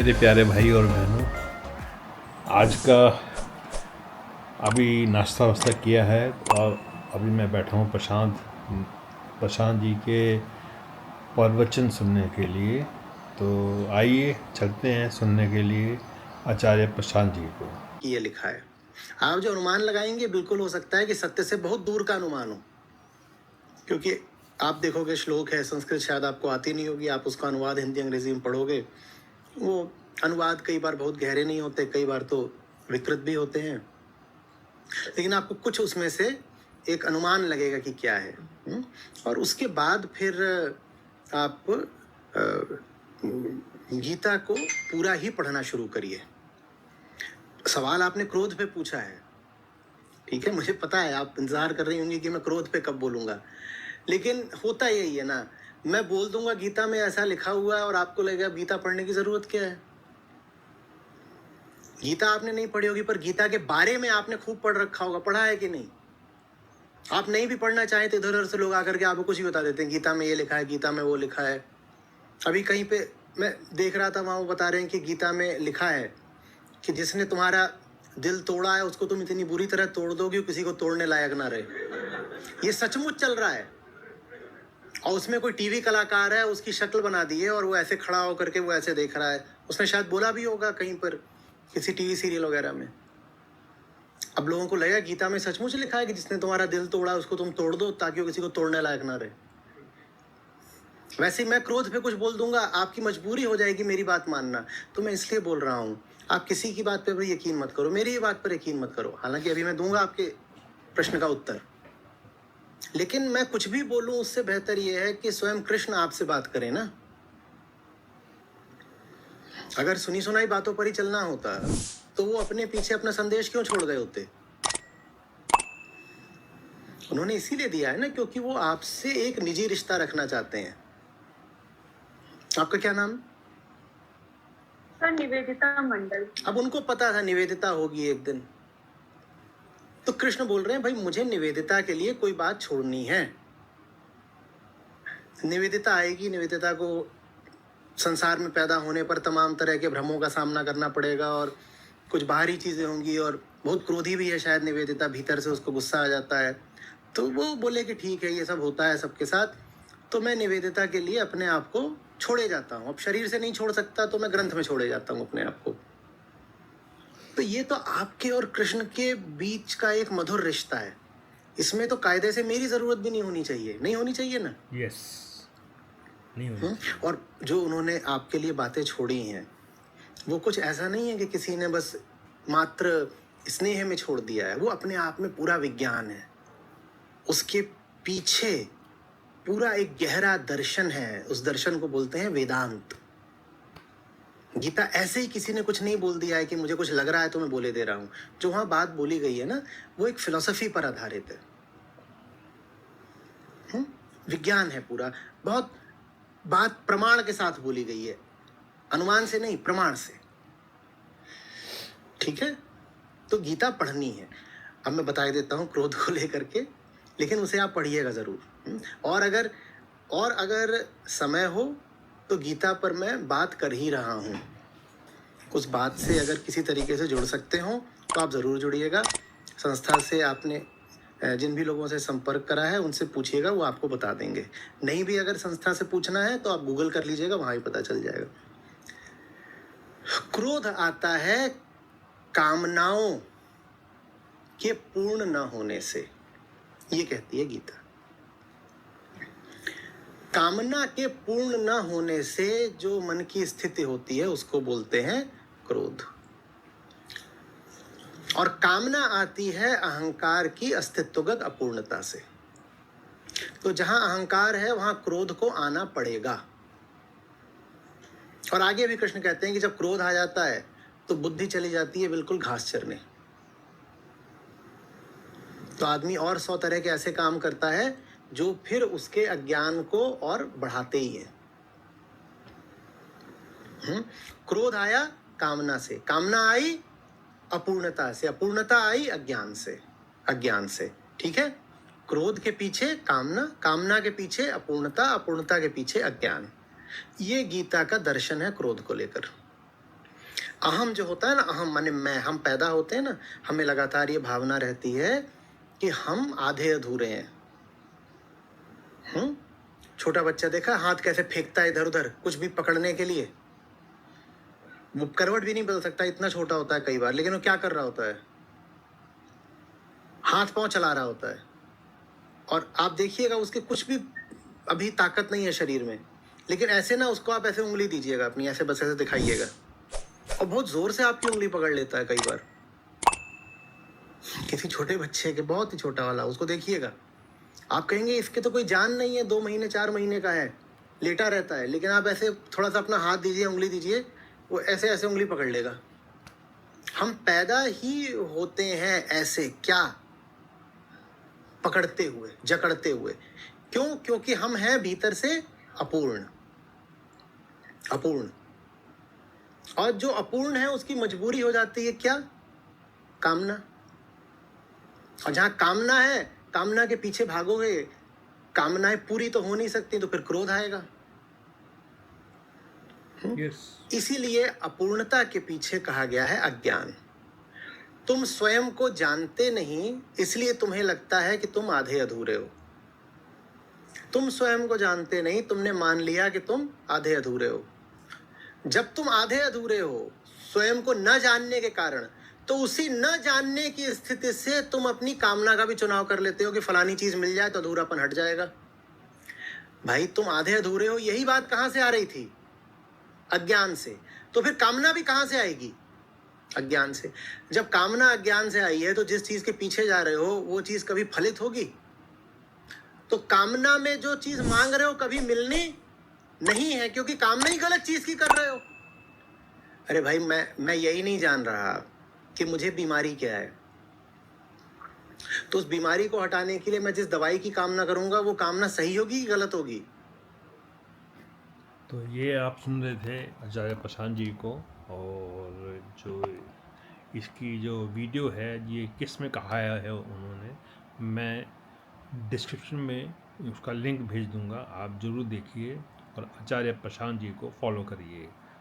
मेरे प्यारे भाई और बहनों, आज का अभी नाश्ता वास्ता किया है और अभी मैं बैठा हूँ प्रशांत जी के प्रवचन सुनने के लिए। तो आइए चलते हैं सुनने के लिए आचार्य प्रशांत जी को। ये लिखा है, आप जो अनुमान लगाएंगे बिल्कुल हो सकता है कि सत्य से बहुत दूर का अनुमान हो, क्योंकि आप देखोगे श्लोक है, संस्कृत शायद आपको आती नहीं होगी, आप उसका अनुवाद हिंदी अंग्रेजी में पढ़ोगे, वो अनुवाद कई बार बहुत गहरे नहीं होते, कई बार तो विकृत भी होते हैं, लेकिन आपको कुछ उसमें से एक अनुमान लगेगा कि क्या है। और उसके बाद फिर आप गीता को पूरा ही पढ़ना शुरू करिए। सवाल आपने क्रोध पे पूछा है, ठीक है, मुझे पता है आप इंतजार कर रही होंगी कि मैं क्रोध पे कब बोलूंगा, लेकिन होता यही है ना, मैं बोल दूंगा गीता में ऐसा लिखा हुआ है और आपको लगेगा गीता पढ़ने की जरूरत क्या है। गीता आपने नहीं पढ़ी होगी, पर गीता के बारे में आपने खूब पढ़ रखा होगा, पढ़ा है कि नहीं। आप नहीं भी पढ़ना चाहें तो इधर उधर से लोग आकर के आपको कुछ भी बता देते हैं, गीता में ये लिखा है, गीता में वो लिखा है। अभी कहीं पे मैं देख रहा था, वहां वो बता रहे हैं कि गीता में लिखा है कि जिसने तुम्हारा दिल तोड़ा है उसको तुम इतनी बुरी तरह तोड़ दोगे किसी को तोड़ने लायक ना रहे। ये सचमुच चल रहा है। और उसमें कोई टीवी कलाकार है, उसकी शक्ल बना दी है और वो ऐसे खड़ा होकर के वो ऐसे देख रहा है। उसने शायद बोला भी होगा कहीं पर, किसी टीवी सीरियल वगैरह में। अब लोगों को लगेगा गीता में सचमुच लिखा है कि जिसने तुम्हारा दिल तोड़ा उसको तुम तोड़ दो ताकि वो किसी को तोड़ने लायक ना रहे। वैसे मैं क्रोध पे कुछ बोल दूंगा, आपकी मजबूरी हो जाएगी मेरी बात मानना, तो मैं इसलिए बोल रहा हूँ आप किसी की बात पर यकीन मत करो, मेरी ही बात पर यकीन मत करो। हालांकि अभी मैं दूंगा आपके प्रश्न का उत्तर, लेकिन मैं कुछ भी बोलूं उससे बेहतर यह है कि स्वयं कृष्ण आपसे बात करें ना। अगर सुनी सुनाई बातों पर ही चलना होता तो वो अपने पीछे अपना संदेश क्यों छोड़ गए होते। उन्होंने इसीलिए दिया है ना क्योंकि वो आपसे एक निजी रिश्ता रखना चाहते हैं। आपका क्या नाम? सर निवेदिता मंडल। अब उनको पता था निवेदिता होगी एक दिन, तो कृष्ण बोल रहे हैं भाई मुझे निवेदिता के लिए कोई बात छोड़नी है। निवेदिता आएगी, निवेदिता को संसार में पैदा होने पर तमाम तरह के भ्रमों का सामना करना पड़ेगा और कुछ बाहरी चीजें होंगी, और बहुत क्रोधी भी है शायद निवेदिता, भीतर से उसको गुस्सा आ जाता है। तो वो बोले कि ठीक है ये सब होता है सबके साथ, तो मैं निवेदिता के लिए अपने आप को छोड़े जाता हूँ। अब शरीर से नहीं छोड़ सकता तो मैं ग्रंथ में छोड़े जाता हूँ अपने आप को। तो ये तो आपके और कृष्ण के बीच का एक मधुर रिश्ता है, इसमें तो कायदे से मेरी जरूरत भी नहीं होनी चाहिए, नहीं होनी चाहिए ना। यस, नहीं होनी। और जो उन्होंने आपके लिए बातें छोड़ी हैं वो कुछ ऐसा नहीं है कि किसी ने बस मात्र स्नेह में छोड़ दिया है, वो अपने आप में पूरा विज्ञान है, उसके पीछे पूरा एक गहरा दर्शन है। उस दर्शन को बोलते हैं वेदांत। गीता ऐसे ही किसी ने कुछ नहीं बोल दिया है कि मुझे कुछ लग रहा है तो मैं बोले दे रहा हूं। जो वहां बात बोली गई है ना वो एक फिलॉसफी पर आधारित है, विज्ञान है पूरा। बहुत बात प्रमाण के साथ बोली गई है, अनुमान से नहीं, प्रमाण से। ठीक है, तो गीता पढ़नी है। अब मैं बता देता हूं क्रोध को लेकर के, लेकिन उसे आप पढ़िएगा जरूर। और अगर समय हो तो गीता पर मैं बात कर ही रहा हूं, उस बात से अगर किसी तरीके से जुड़ सकते हो तो आप जरूर जुड़िएगा। संस्था से आपने जिन भी लोगों से संपर्क करा है उनसे पूछिएगा, वो आपको बता देंगे। नहीं भी अगर संस्था से पूछना है तो आप गूगल कर लीजिएगा, वहां ही पता चल जाएगा। क्रोध आता है कामनाओं के पूर्ण न होने से, ये कहती है गीता। कामना के पूर्ण न होने से जो मन की स्थिति होती है उसको बोलते हैं क्रोध। और कामना आती है अहंकार की अस्तित्वगत अपूर्णता से। तो जहां अहंकार है वहां क्रोध को आना पड़ेगा। और आगे भी कृष्ण कहते हैं कि जब क्रोध आ जाता है तो बुद्धि चली जाती है बिल्कुल घास चरने। तो आदमी और 100 तरह के ऐसे काम करता है जो फिर उसके अज्ञान को और बढ़ाते ही है। क्रोध आया कामना से, कामना आई अपूर्णता से, अपूर्णता आई अज्ञान से। ठीक है, क्रोध के पीछे कामना, कामना के पीछे अपूर्णता, अपूर्णता के पीछे अज्ञान। ये गीता का दर्शन है क्रोध को लेकर। अहम जो होता है ना, अहम माने मैं, हम पैदा होते हैं ना, हमें लगातार ये भावना रहती है कि हम आधे अधूरे हैं। छोटा बच्चा देखा हाथ कैसे फेंकता है इधर उधर कुछ भी पकड़ने के लिए, वो करवट भी नहीं बदल सकता, इतना छोटा होता है कई बार, लेकिन वो क्या कर रहा होता है, हाथ पांव चला रहा होता है। और आप देखिएगा उसके कुछ भी अभी ताकत नहीं है शरीर में, लेकिन ऐसे ना उसको आप ऐसे उंगली दीजिएगा अपनी, ऐसे बस ऐसे दिखाइएगा, और बहुत जोर से आपकी उंगली पकड़ लेता है कई बार। किसी छोटे बच्चे के, बहुत ही छोटा वाला, उसको देखिएगा, आप कहेंगे इसके तो कोई जान नहीं है, 2 महीने 4 महीने का है, लेटा रहता है, लेकिन आप ऐसे थोड़ा सा अपना हाथ दीजिए, उंगली दीजिए, वो ऐसे ऐसे उंगली पकड़ लेगा। हम पैदा ही होते हैं ऐसे, क्या पकड़ते हुए, जकड़ते हुए। क्यों? क्योंकि हम हैं भीतर से अपूर्ण। अपूर्ण, और जो अपूर्ण है उसकी मजबूरी हो जाती है क्या? कामना। और जहां कामना है, कामना के पीछे भागोगे, कामनाएं पूरी तो हो नहीं सकती, तो फिर क्रोध आएगा। यस। इसीलिए अपूर्णता के पीछे कहा गया है अज्ञान। तुम स्वयं को जानते नहीं, इसलिए तुम्हें लगता है कि तुम आधे अधूरे हो। तुम स्वयं को जानते नहीं, तुमने मान लिया कि तुम आधे अधूरे हो। जब तुम आधे अधूरे हो स्वयं को न जानने के कारण, तो उसी न जानने की स्थिति से तुम अपनी कामना का भी चुनाव कर लेते हो कि फलानी चीज मिल जाए तो अधूरापन हट जाएगा। भाई तुम आधे अधूरे हो, यही बात कहां से आ रही थी? अज्ञान से। तो फिर कामना भी कहां से आएगी? अज्ञान से। जब कामना अज्ञान से आई है, तो जिस चीज के पीछे जा रहे हो वो चीज कभी फलित होगी? तो कामना में जो चीज मांग रहे हो कभी मिलनी नहीं है, क्योंकि कामना ही गलत चीज की कर रहे हो। अरे भाई मैं यही नहीं जान रहा कि मुझे बीमारी क्या है, तो उस बीमारी को हटाने के लिए मैं जिस दवाई की कामना करूंगा वो कामना सही होगी कि गलत होगी? तो ये आप सुन रहे थे आचार्य प्रशांत जी को, और जो इसकी जो वीडियो है ये किस में कहा है उन्होंने, मैं डिस्क्रिप्शन में उसका लिंक भेज दूंगा, आप ज़रूर देखिए और आचार्य प्रशांत जी को फॉलो करिए।